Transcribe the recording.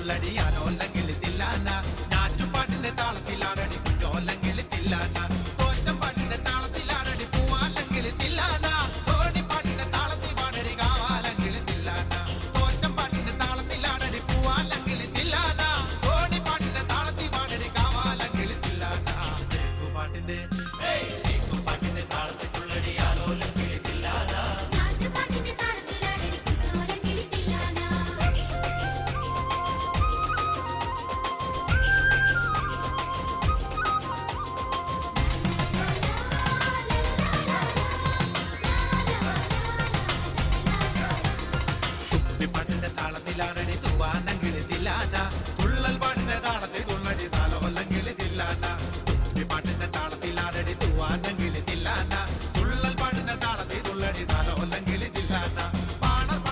തുള്ളടി ആലോല്ലെങ്കിൽ തില്ലാന ഞാറ്റുപാട്ടിന്റെ താളത്തിലാടടി കുഞ്ഞോല്ലെങ്കിൽ തില്ലാന കോറ്റം പാട്ടിന്റെ താളത്തിലാടടി പൂവാല്ലെങ്കിൽ തില്ലാന തോണിപ്പാട്ടിന്റെ താളത്തിൽ പാടടി കാവാലെങ്കിൽ തില്ലാന കോറ്റം പാട്ടിന്റെ താളത്തിലാടടി പൂവാലെങ്കിൽ തില്ലാന തോണിപ്പാട്ടിന്റെ താളത്തിൽ പാടടി കാവാലെങ്കിൽ തില്ലാന പാട്ടിന്റെ പാട്ടിന്റെ താളത്തിൽ തുള്ളടി ആലോല്ലെങ്കിൽ തില്ലാന പാട്ടിന്റെ താളത്തിലാടടി തൂവാനെങ്കിൽ തില്ലാന